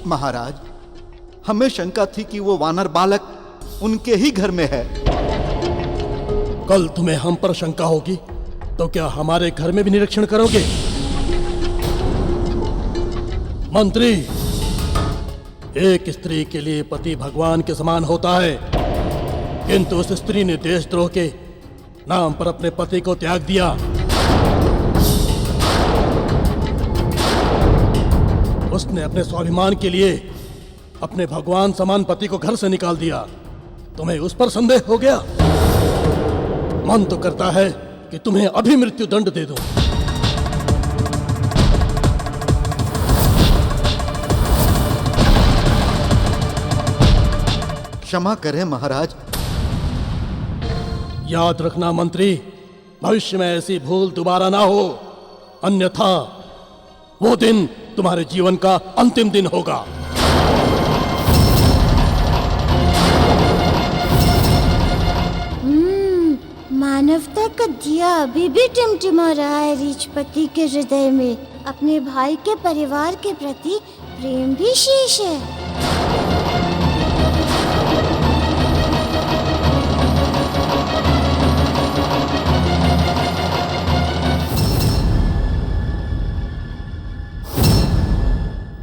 महाराज, हमें शंका थी कि वो वानर बालक उनके ही घर में है। कल तुम्हें हम पर शंका होगी तो क्या हमारे घर में भी निरीक्षण करोगे? मंत्री, एक स्त्री के लिए पति भगवान के समान होता है, किंतु उस स्त्री ने देशद्रोह के नाम पर अपने पति को त्याग दिया। उसने अपने स्वाभिमान के लिए अपने भगवान समान पति को घर से निकाल दिया। तुम्हें उस पर संदेह हो गया? मन तो करता है कि तुम्हें अभी मृत्यु दंड दे दूं। क्षमा करें महाराज। याद रखना मंत्री, भविष्य में ऐसी भूल दोबारा ना हो, अन्यथा वो दिन तुम्हारे जीवन का अंतिम दिन होगा। मानवता का दिया अभी भी टिमटिमा रहा है रीछपति के हृदय में। अपने भाई के परिवार के प्रति प्रेम भी शेष है।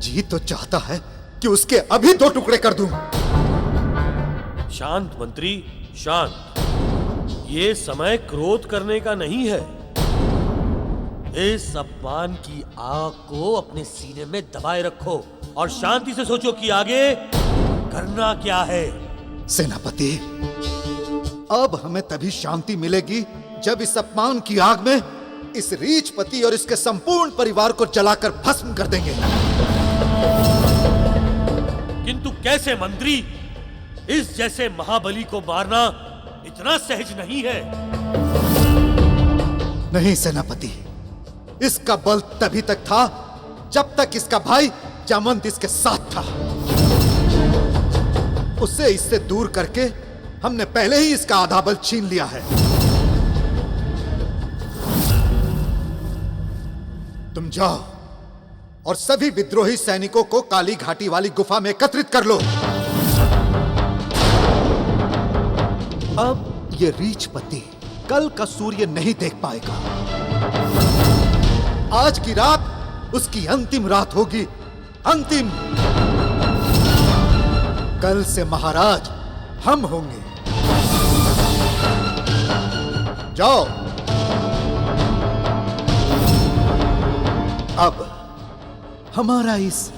जी तो चाहता है कि उसके अभी 2 टुकड़े कर दूं। शांत मंत्री, शांत। ये समय क्रोध करने का नहीं है। इस अपमान की आग को अपने सीने में दबाए रखो और शांति से सोचो कि आगे करना क्या है। सेनापति, अब हमें तभी शांति मिलेगी जब इस अपमान की आग में इस रीछपति और इसके संपूर्ण परिवार को जलाकर भस्म कर देंगे। किंतु कैसे मंत्री? इस जैसे महाबली को मारना इतना सहज नहीं है। नहीं सेनापति, इसका बल तभी तक था जब तक इसका भाई जामवंत इसके साथ था। उसे इससे दूर करके हमने पहले ही इसका आधा बल छीन लिया है। तुम जाओ और सभी विद्रोही सैनिकों को काली घाटी वाली गुफा में एकत्रित कर लो। अब ये रीछपति कल का सूर्य नहीं देख पाएगा। आज की रात उसकी अंतिम रात होगी, अंतिम। कल से महाराज हम होंगे। जाओ। अब हमारा इस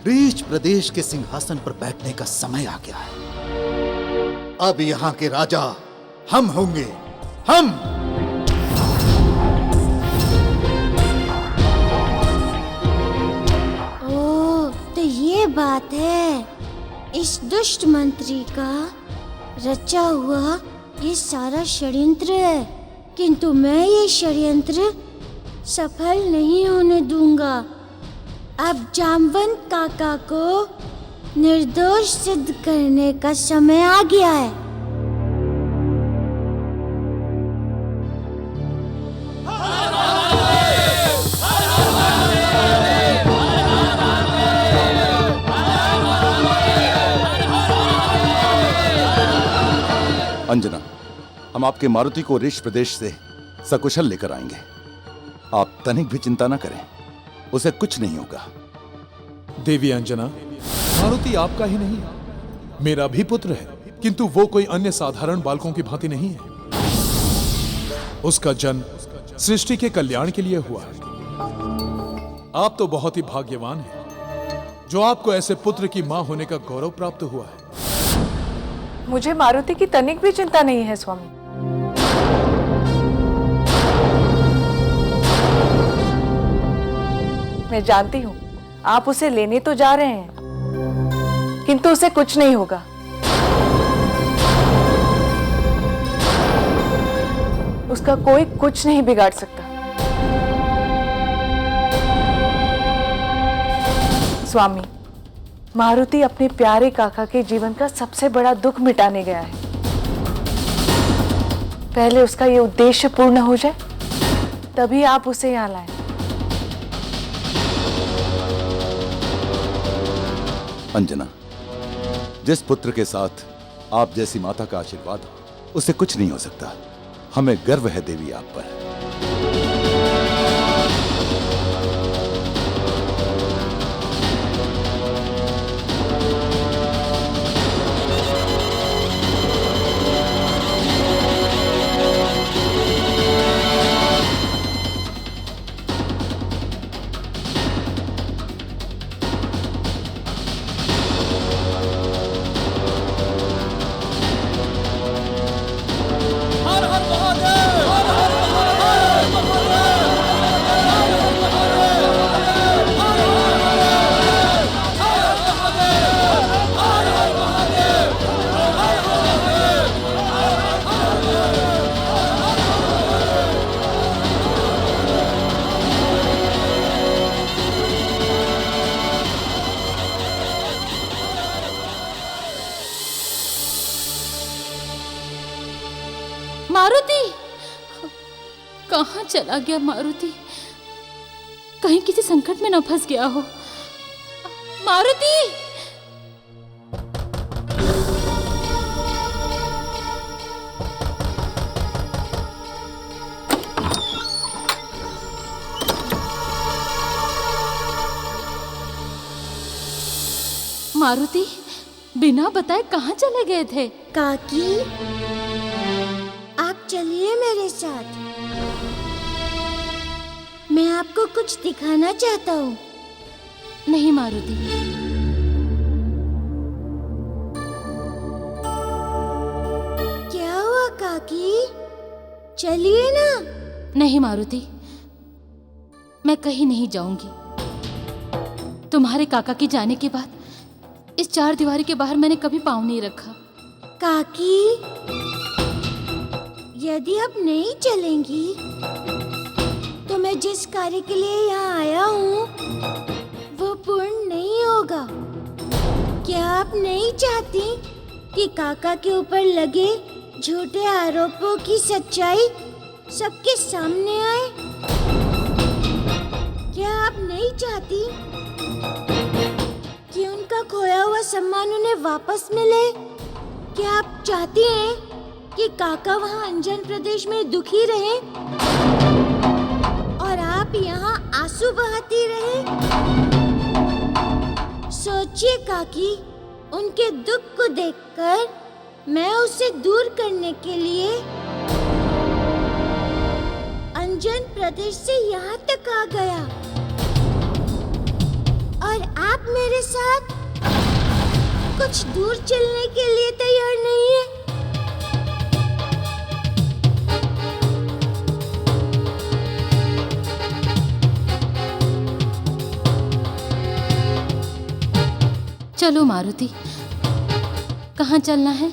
रीछ प्रदेश के सिंहासन पर बैठने का समय आ गया है। अब यहां के राजा हम होंगे, हम। ओह, तो ये बात है। इस दुष्ट मंत्री का रचा हुआ ये सारा षड्यंत्र है, किंतु मैं ये षड्यंत्र सफल नहीं होने दूंगा। अब जामवंत काका को निर्दोष सिद्ध करने का समय आ गया है। अंजना, हम आपके मारुति को ऋष प्रदेश से सकुशल लेकर आएंगे। आप तनिक भी चिंता न करें, उसे कुछ नहीं होगा। देवी अंजना, मारुति आपका ही नहीं, मेरा भी पुत्र है, किंतु वो कोई अन्य साधारण बालकों की भांति नहीं है। उसका जन्म सृष्टि के कल्याण के लिए हुआ है। आप तो बहुत ही भाग्यवान हैं जो आपको ऐसे पुत्र की मां होने का गौरव प्राप्त हुआ है। मुझे मारुति की तनिक भी चिंता नहीं है स्वामी। मैं जानती हूँ आप उसे लेने तो जा रहे हैं, किंतु उसे कुछ नहीं होगा। उसका कोई कुछ नहीं बिगाड़ सकता। स्वामी, मारुति अपने प्यारे काका के जीवन का सबसे बड़ा दुख मिटाने गया है। पहले उसका ये उद्देश्य पूर्ण हो जाए, तभी आप उसे यहाँ लाएं। अंजना, जिस पुत्र के साथ आप जैसी माता का आशीर्वाद हो, उसे कुछ नहीं हो सकता। हमें गर्व है देवी आप पर। मारुति, कहाँ चला गया मारुति? कहीं किसी संकट में न फंस गया हो। मारुति! मारुति, बिना बताए कहाँ चले गए थे? काकी, आप चलिए मेरे साथ। मैं आपको कुछ दिखाना चाहता हूँ। नहीं मारुति, क्या हुआ काकी? चलिए ना। नहीं मारुति, मैं कहीं नहीं जाऊंगी। तुम्हारे काका के जाने के बाद इस चार दीवारी के बाहर मैंने कभी पाँव नहीं रखा। काकी, यदि आप नहीं चलेंगी तो मैं जिस कार्य के लिए यहाँ आया हूँ वो पूर्ण नहीं होगा। क्या आप नहीं चाहती कि काका के ऊपर लगे झूठे आरोपों की सच्चाई सबके सामने आए? क्या आप नहीं चाहती कि उनका खोया हुआ सम्मान उन्हें वापस मिले? क्या आप चाहती हैं कि काका वहाँ अंजन प्रदेश में दुखी रहे और आप यहाँ आंसू बहाती रहे? सोचिए काकी, उनके दुख को देखकर मैं उसे दूर करने के लिए अंजन प्रदेश से यहाँ तक आ गया और आप मेरे साथ कुछ दूर चलने के लिए तैयार नहीं है। चलो मारुति, कहाँ चलना है?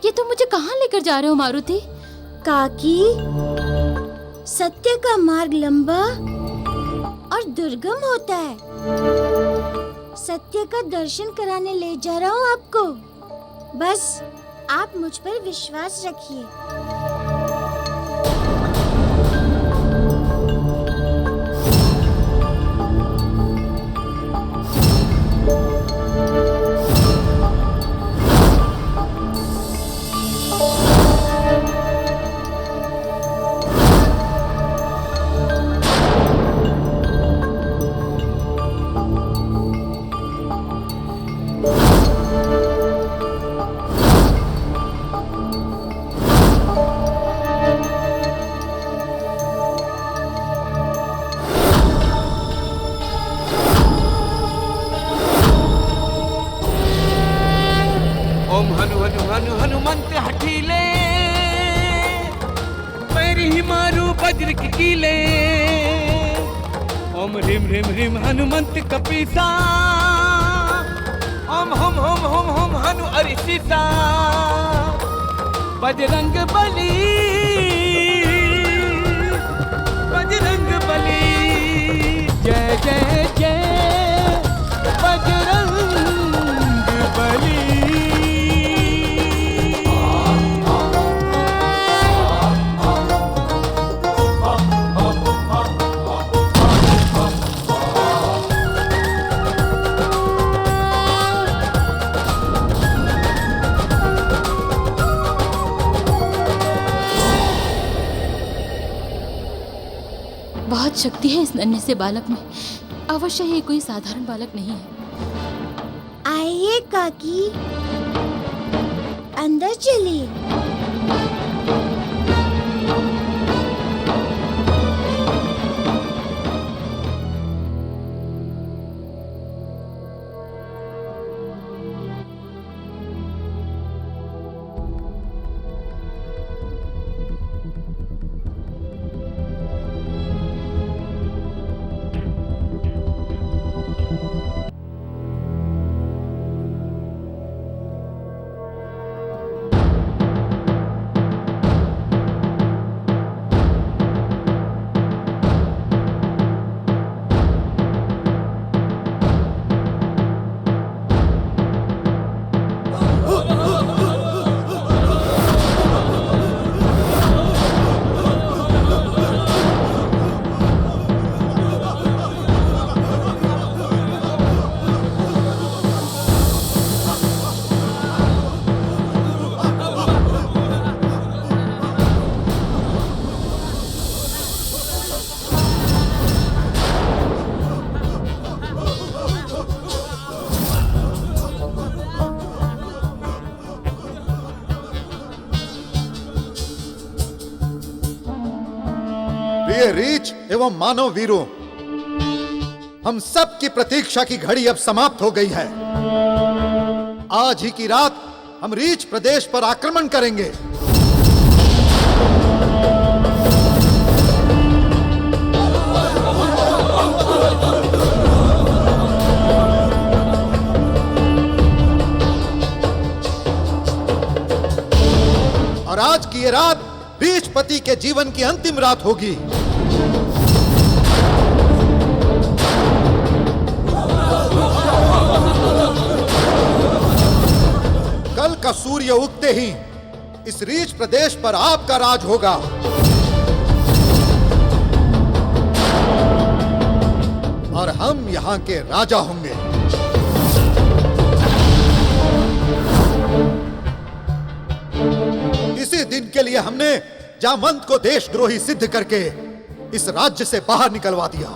ये तुम मुझे कहाँ लेकर जा रहे हो मारुति? काकी, सत्य का मार्ग लंबा और दुर्गम होता है। सत्य का दर्शन कराने ले जा रहा हूँ आपको। बस आप मुझ पर विश्वास रखिए। हनुमंत हठीले पैरी ही मारू वज्र की कीले। ओम ह्रीम ह्रीम ह्रीम हनुमंत कपीसा। ओम हम हम हम हम हनु अरिसीसा। बजरंग बली बजरंग बली। जय जय जय बहुत शक्ति है इस नन्हे से बालक में। अवश्य ये कोई साधारण बालक नहीं है। आइए काकी, अंदर चलिए। प्रिय रीछ एवं मानव वीरों, हम सब की प्रतीक्षा की घड़ी अब समाप्त हो गई है। आज ही की रात हम रीछ प्रदेश पर आक्रमण करेंगे। और आज की ये रात रीछपति के जीवन की अंतिम रात होगी। कल का सूर्य उगते ही इस रीछ प्रदेश पर आपका राज होगा। और हम यहां के राजा होंगे। इसी दिन के लिए हमने जामवंत को देशद्रोही सिद्ध करके इस राज्य से बाहर निकलवा दिया।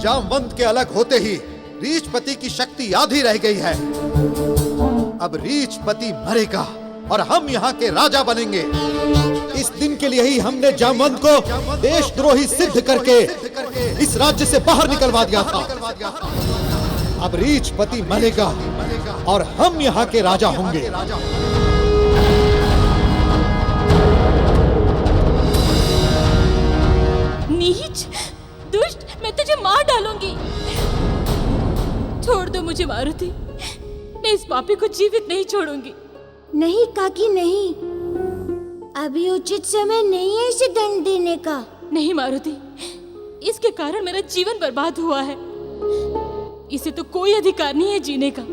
जामवंत के अलग होते ही रीछपति की शक्ति आधी रह गई है। अब रीछपति मरेगा और हम यहाँ के राजा बनेंगे। इस दिन के लिए ही हमने जामवंत को देशद्रोही सिद्ध करके इस राज्य से बाहर निकलवा दिया था। अब रीछपति मरेगा और हम यहाँ के राजा होंगे। नीच, दुष्ट, मैं तुझे मार डालूंगी। छोड़ दो मुझे मारुति, मैं इस पापी को जीवित नहीं छोड़ूंगी। नहीं काकी नहीं, अभी उचित समय नहीं है इसे दंड देने का। नहीं मारुति, इसके कारण मेरा जीवन बर्बाद हुआ है। इसे तो कोई अधिकार नहीं है जीने का।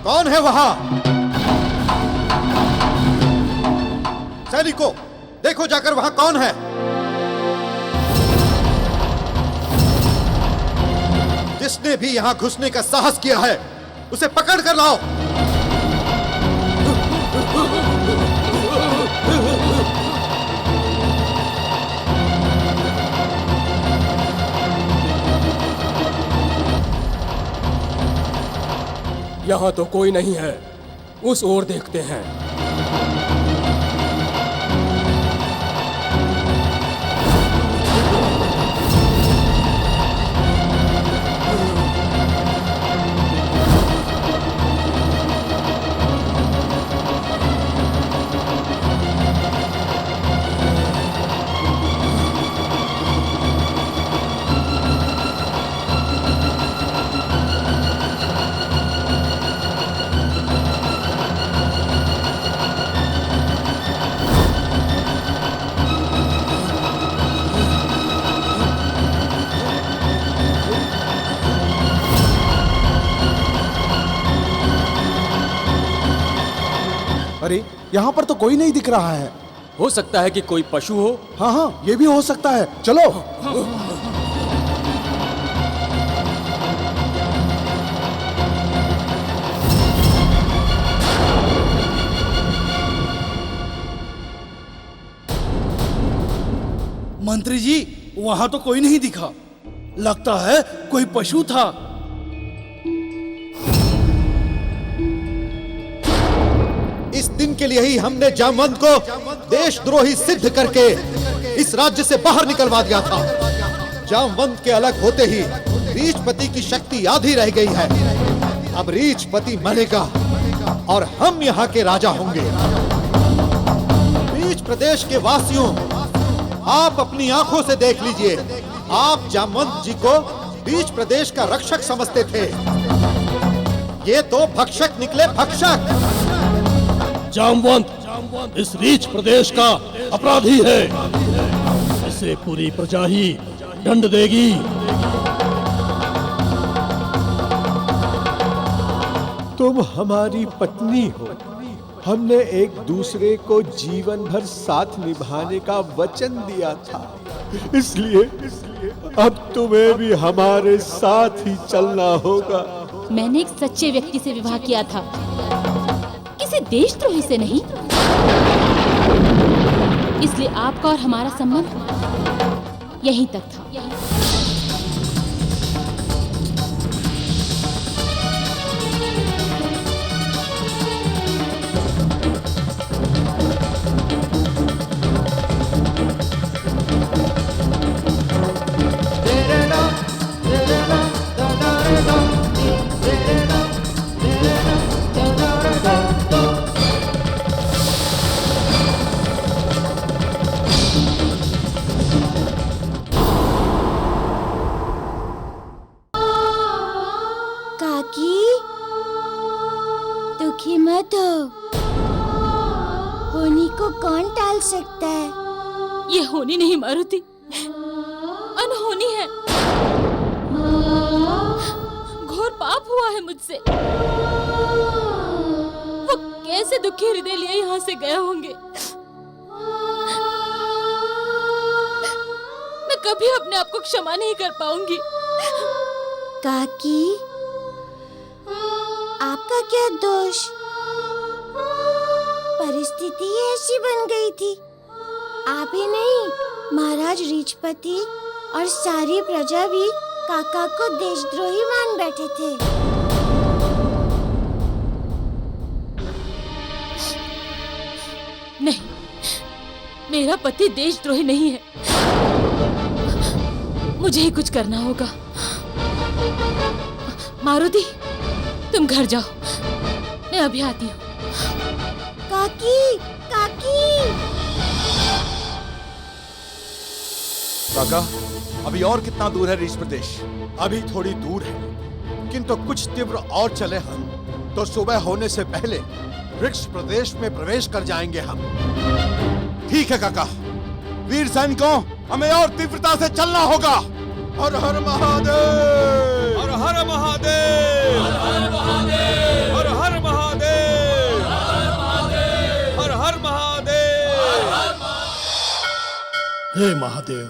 कौन है वहां? सैनिकों, देखो जाकर वहां कौन है। जिसने भी यहां घुसने का साहस किया है उसे पकड़ कर लाओ। यहाँ तो कोई नहीं है, उस ओर देखते हैं। अरे यहाँ पर तो कोई नहीं दिख रहा है। हो सकता है कि कोई पशु हो। हाँ हाँ, ये भी हो सकता है। चलो। मंत्री जी, वहां तो कोई नहीं दिखा। लगता है कोई पशु था। इस दिन के लिए ही हमने जामवंत को देशद्रोही सिद्ध करके इस राज्य से बाहर निकलवा दिया था। जामवंत के अलग होते ही रीछपति की शक्ति आधी रह गई है। अब रीछपति मरेगा और हम यहाँ के राजा होंगे। रीछ प्रदेश के वासियों, आप अपनी आंखों से देख लीजिए। आप जामवंत जी को रीछ प्रदेश का रक्षक समझते थे, ये तो भक्षक निकले, भक्षक। जामवंत इस रीछ प्रदेश का अपराधी है। इसे पूरी प्रजा ही दंड देगी। तुम हमारी पत्नी हो। हमने एक दूसरे को जीवन भर साथ निभाने का वचन दिया था, इसलिए अब तुम्हें भी हमारे साथ ही चलना होगा। मैंने एक सच्चे व्यक्ति से विवाह किया था, किसी देशद्रोही से नहीं। इसलिए आपका और हमारा संबंध यहीं तक था। दुखी मत हो, होनी को कौन टाल सकता है? ये होनी नहीं मारुति, अनहोनी है। घोर पाप हुआ है मुझसे। वो कैसे दुखी हृदय लिए यहाँ से गए होंगे। मैं कभी अपने आप को क्षमा नहीं कर पाऊंगी। काकी, आपका क्या दोष? परिस्थिति ऐसी बन गई थी। आप ही नहीं, महाराज रीछपति और सारी प्रजा भी काका को देशद्रोही मान बैठे थे। नहीं, मेरा पति देशद्रोही नहीं है। मुझे ही कुछ करना होगा। मारुति, तुम घर जाओ, मैं अभी आती हूँ। काकी, काकी। काका, अभी और कितना दूर है रीछ प्रदेश? अभी थोड़ी दूर है, किंतु कुछ तीव्र और चले हम तो सुबह होने से पहले रीछ प्रदेश में प्रवेश कर जाएंगे हम। ठीक है काका। वीर सैनिकों, हमें और तीव्रता से चलना होगा। हर हर महादेव, हर हर महादेव, हर हर महादेव, हर हर महादेव, हर हर महादेव। हे महादेव,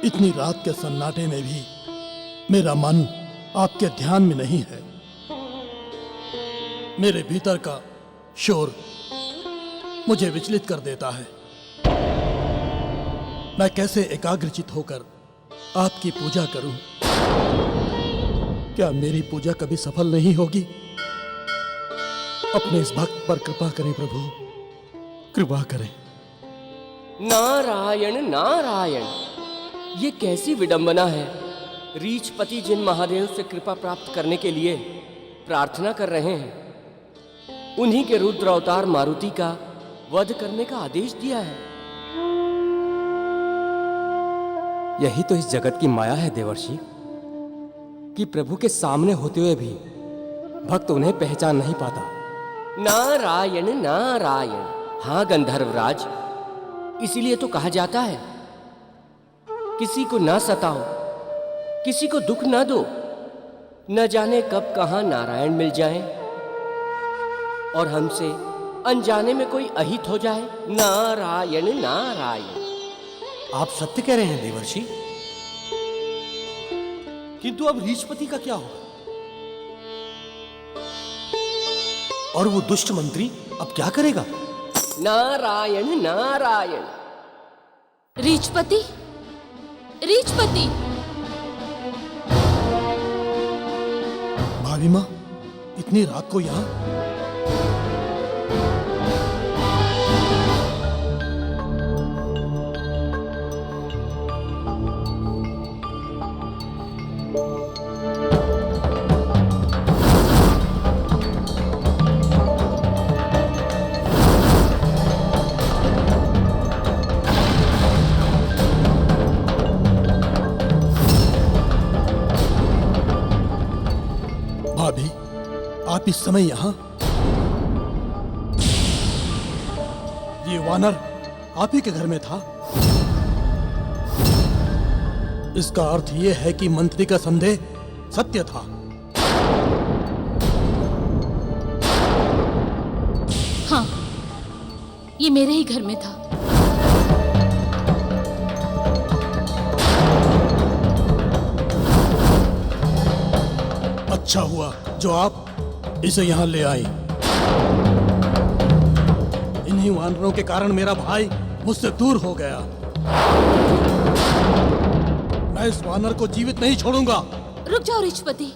इतनी रात के सन्नाटे में भी मेरा मन आपके ध्यान में नहीं है। मेरे भीतर का शोर मुझे विचलित कर देता है। मैं कैसे एकाग्रचित होकर आपकी पूजा करूं? क्या मेरी पूजा कभी सफल नहीं होगी? अपने इस भक्त पर कृपा करें प्रभु, कृपा करें। नारायण नारायण, ये कैसी विडंबना है। रीछपति जिन महादेव से कृपा प्राप्त करने के लिए प्रार्थना कर रहे हैं, उन्हीं के रुद्र अवतार मारुति का वध करने का आदेश दिया है। यही तो इस जगत की माया है देवर्षि, कि प्रभु के सामने होते हुए भी भक्त उन्हें पहचान नहीं पाता। नारायण नारायण। हाँ गंधर्वराज, इसीलिए तो कहा जाता है, किसी को ना सताओ, किसी को दुख ना दो, न जाने कब कहां नारायण मिल जाएं और हमसे अनजाने में कोई अहित हो जाए। नारायण नारायण। आप सत्य कह रहे हैं देवर्षि, किंतु अब रीछपति का क्या होगा? और वो दुष्ट मंत्री अब क्या करेगा? नारायण नारायण। रीछपति, रीछपति। भाभी माँ, इतनी रात को यहाँ? भाभी, आप इस समय यहाँ? ये वानर आप ही के घर में था? इसका अर्थ ये है कि मंत्री का संदेह सत्य था। हाँ, ये मेरे ही घर में था। अच्छा हुआ जो आप इसे यहाँ ले आई। इन्हीं वानरों के कारण मेरा भाई मुझसे दूर हो गया। मैं इस वानर को जीवित नहीं छोड़ूंगा। रुक जाओ रीछपति।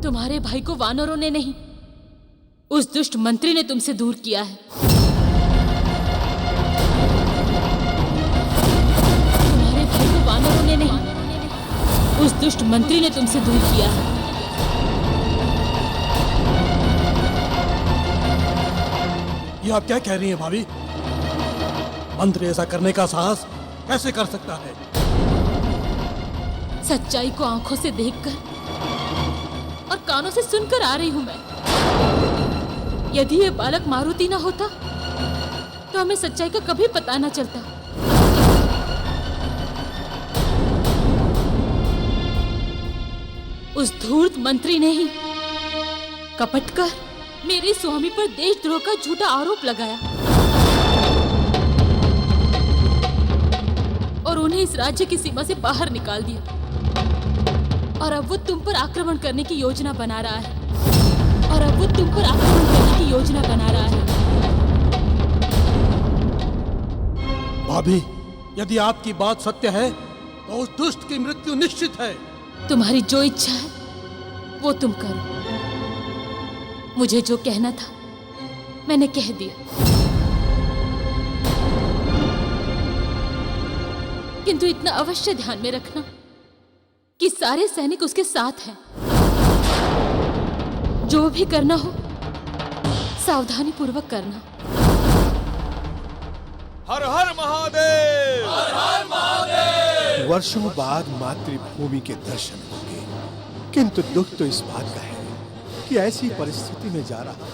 तुम्हारे भाई को वानरों ने नहीं, उस दुष्ट मंत्री ने तुमसे दूर किया है। तुम्हारे भाई को वानरों ने नहीं, उस दुष्ट मंत्री ने तुमसे दूर किया है। ये आप क्या कह रही हैं भाभी? मंत्री ऐसा करने का साहस कैसे कर सकता है? सच्चाई को आंखों से देखकर और कानों से सुनकर आ रही हूं मैं। यदि ये बालक मारुति ना होता तो हमें सच्चाई का कभी पता ना चलता। उस धूर्त मंत्री ने ही कपट कर मेरे स्वामी पर देशद्रोह का झूठा आरोप लगाया और उन्हें इस राज्य की सीमा से बाहर निकाल दिया। और अब वो तुम पर आक्रमण करने की योजना बना रहा है। भाभी, यदि आपकी बात सत्य है तो उस दुष्ट की मृत्यु निश्चित है। तुम्हारी जो इच्छा है वो तुम करो। मुझे जो कहना था मैंने कह दिया, किंतु इतना अवश्य ध्यान में रखना कि सारे सैनिक उसके साथ हैं। जो भी करना हो सावधानी पूर्वक करना। हर हर महादेव! हर हर महादेव! वर्षों बाद मातृभूमि के दर्शन होंगे, किंतु दुख तो इस बात का है कि ऐसी परिस्थिति में जा रहा।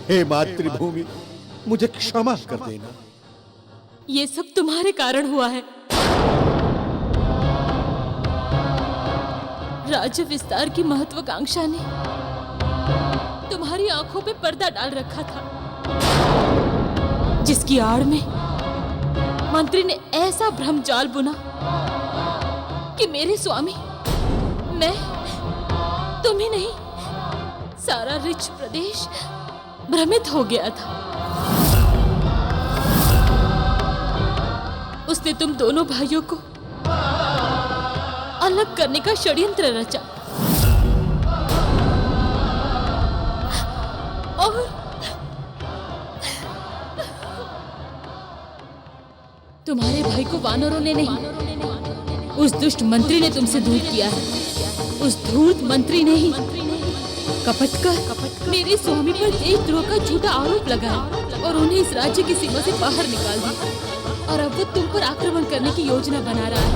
हे मातृभूमि, मुझे क्षमा कर देना। ये सब तुम्हारे कारण हुआ है। राज्य विस्तार की महत्वाकांक्षा ने तुम्हारी आंखों पे पर्दा डाल रखा था, जिसकी आड़ में मंत्री ने ऐसा भ्रमजाल बुना कि मेरे स्वामी, मैं, तुम ही नहीं, सारा ऋच प्रदेश भ्रमित हो गया था। उसने तुम दोनों भाइयों को अलग करने का षड्यंत्र रचा और तुम्हारे भाई को वानरों ने नहीं, उस दुष्ट मंत्री ने तुमसे दूर किया है। उस धूर्त मंत्री ने ही कपट कर मेरे स्वामी पर देशद्रोह का झूठा आरोप लगाया और उन्हें इस राज्य की सीमा से बाहर निकाल दिया। और अब वो तुम पर आक्रमण करने की योजना बना रहा है।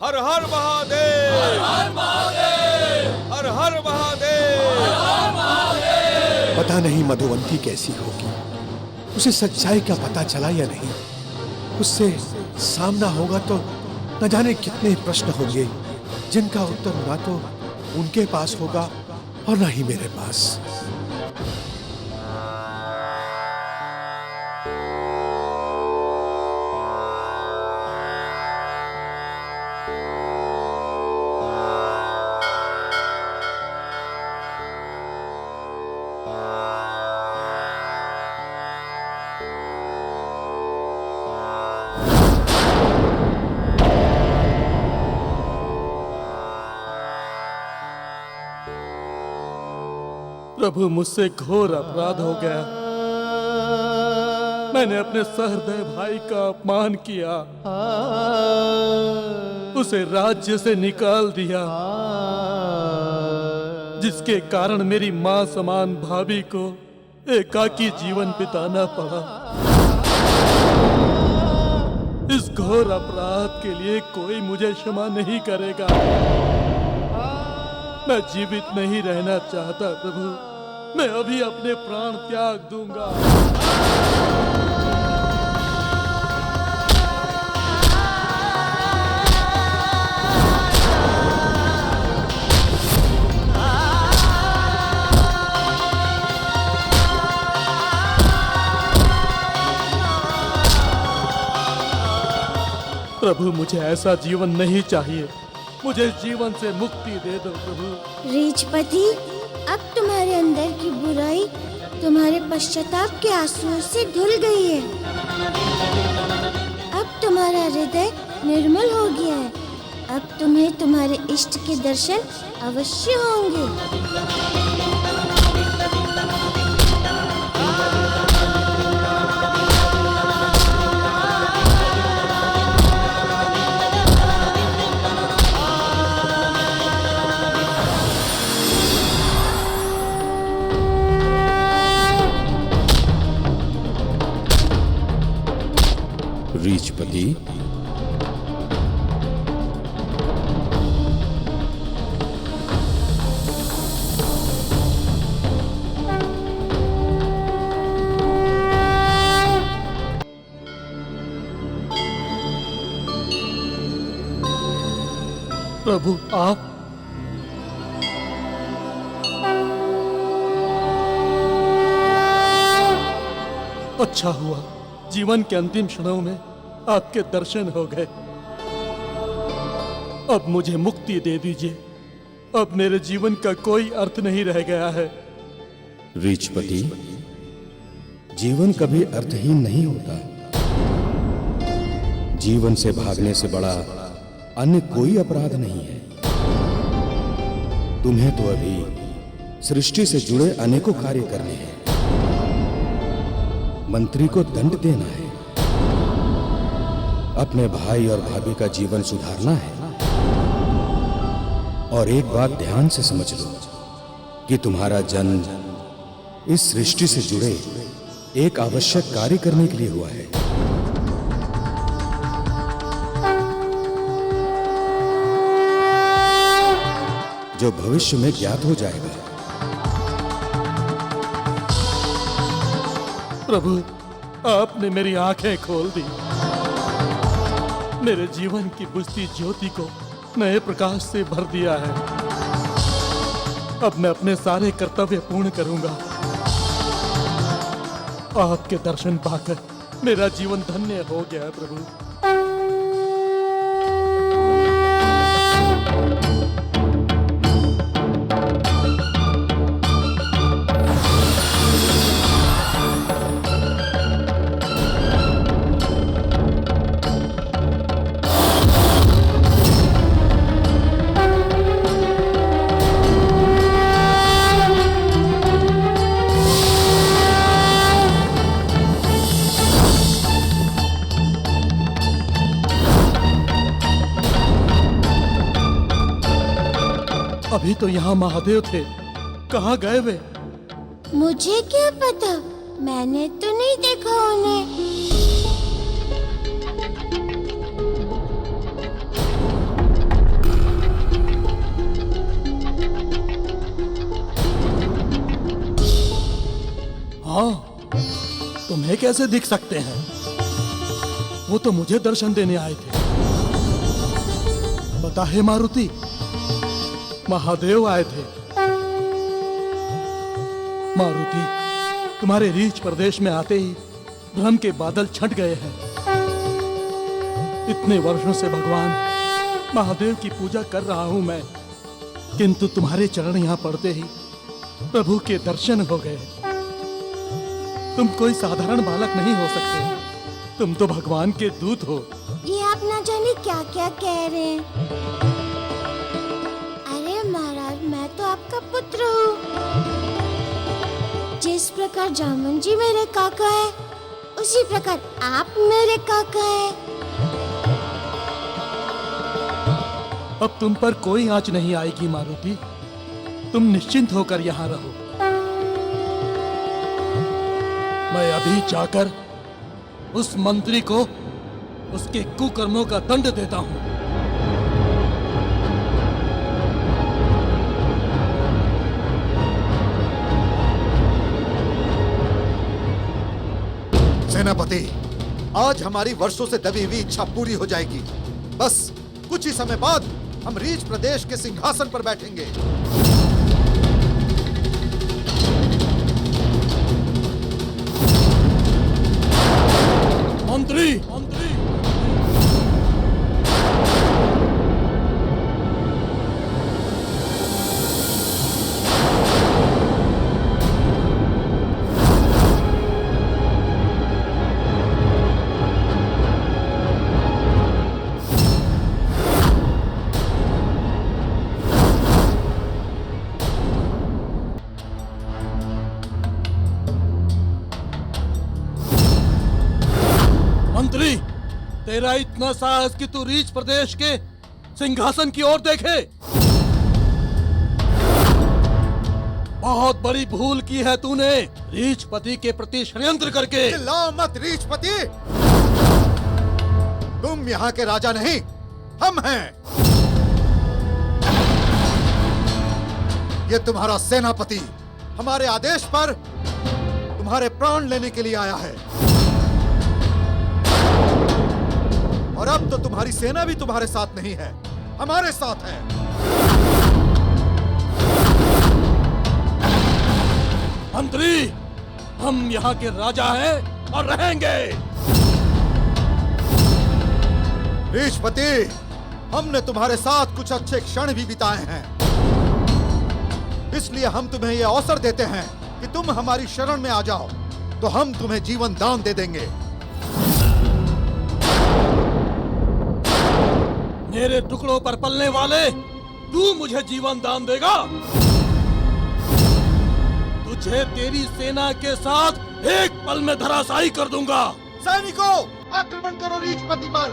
हर हर महादेव! हर हर महादेव! हर हर महादेव! हर हर महादेव! पता नहीं मधुवंती कैसी होगी, उसे सच्चाई का पता चला या नहीं। उससे सामना होगा तो न जाने कितने प्रश्न होंगे जिनका उत्तर ना तो उनके पास होगा और ना ही मेरे पास। प्रभु, मुझसे घोर अपराध हो गया। मैंने अपने सहृदय भाई का अपमान किया, उसे राज्य से निकाल दिया, जिसके कारण मेरी मां समान भाभी को एकाकी जीवन बिताना पड़ा। इस घोर अपराध के लिए कोई मुझे क्षमा नहीं करेगा। मैं जीवित नहीं रहना चाहता प्रभु, मैं अभी अपने प्राण त्याग दूंगा। प्रभु, मुझे ऐसा जीवन नहीं चाहिए, मुझे जीवन से मुक्ति दे दो प्रभु। रीछपति, अब तुम्हारे अंदर की बुराई तुम्हारे पश्चाताप के आंसुओं से धुल गई है। अब तुम्हारा हृदय निर्मल हो गया है। अब तुम्हें तुम्हारे इष्ट के दर्शन अवश्य होंगे। रीछपति, प्रभु, आप अच्छा हुआ, जीवन के अंतिम क्षणों में आपके दर्शन हो गए। अब मुझे मुक्ति दे दीजिए, अब मेरे जीवन का कोई अर्थ नहीं रह गया है। रीछपति, जीवन कभी अर्थहीन नहीं होता। जीवन से भागने से बड़ा अन्य कोई अपराध नहीं है। तुम्हें तो अभी सृष्टि से जुड़े अनेकों कार्य करने हैं। मंत्री को दंड देना है, अपने भाई और भाभी का जीवन सुधारना है। और एक बात ध्यान से समझ लो कि तुम्हारा जन्म इस सृष्टि से जुड़े एक आवश्यक कार्य करने के लिए हुआ है। जो भविष्य में ज्ञात हो जाएगा। प्रभु, आपने मेरी आंखें खोल दी, मेरे जीवन की बुझती ज्योति को नए प्रकाश से भर दिया है। अब मैं अपने सारे कर्तव्य पूर्ण करूंगा। आपके दर्शन पाकर मेरा जीवन धन्य हो गया प्रभु। अभी तो यहाँ महादेव थे, कहाँ गए वे? मुझे क्या पता, मैंने तो नहीं देखा उन्हें। हाँ, तुम्हें कैसे दिख सकते हैं? वो तो मुझे दर्शन देने आए थे। पता है मारुति, महादेव आए थे। मारुति, तुम्हारे रीछ प्रदेश में आते ही भ्रम के बादल छंट गए हैं। इतने वर्षों से भगवान महादेव की पूजा कर रहा हूं मैं, किंतु तुम्हारे चरण यहाँ पड़ते ही प्रभु के दर्शन हो गए। तुम कोई साधारण बालक नहीं हो सकते, तुम तो भगवान के दूत हो। ये आप ना जाने क्या क्या कह रहे हैं। अरे महाराज, मैं तो आपका पुत्र हूँ। जिस प्रकार जामन जी मेरे काका है, उसी प्रकार आप मेरे काका है। अब तुम पर कोई आंच नहीं आएगी मारुति, तुम निश्चिंत होकर यहाँ रहो। मैं अभी जाकर उस मंत्री को उसके कुकर्मों का दंड देता हूँ। सेनापति, आज हमारी वर्षों से दबी हुई इच्छा पूरी हो जाएगी। बस कुछ ही समय बाद हम रीछ प्रदेश के सिंहासन पर बैठेंगे। मंत्री, मंत्री, तेरा इतना साहस कि तू रीछ प्रदेश के सिंहासन की ओर देखे। बहुत बड़ी भूल की है तूने, रीछपति के प्रति षड्यंत्र करके। चिल्लाओ मत रीछपति, तुम यहाँ के राजा नहीं, हम हैं। ये तुम्हारा सेनापति हमारे आदेश पर तुम्हारे प्राण लेने के लिए आया है, और अब तो तुम्हारी सेना भी तुम्हारे साथ नहीं है, हमारे साथ है। मंत्री, हम यहाँ के राजा हैं और रहेंगे। रीछपति, हमने तुम्हारे साथ कुछ अच्छे क्षण भी बिताए हैं, इसलिए हम तुम्हें यह अवसर देते हैं कि तुम हमारी शरण में आ जाओ, तो हम तुम्हें जीवन दान दे देंगे। मेरे टुकड़ों पर पलने वाले, तू मुझे जीवन दान देगा? तुझे तेरी सेना के साथ एक पल में धराशायी कर दूंगा। सैनिकों, आक्रमण करो रीछपति पर।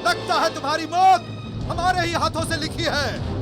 लगता है तुम्हारी मौत हमारे ही हाथों से लिखी है।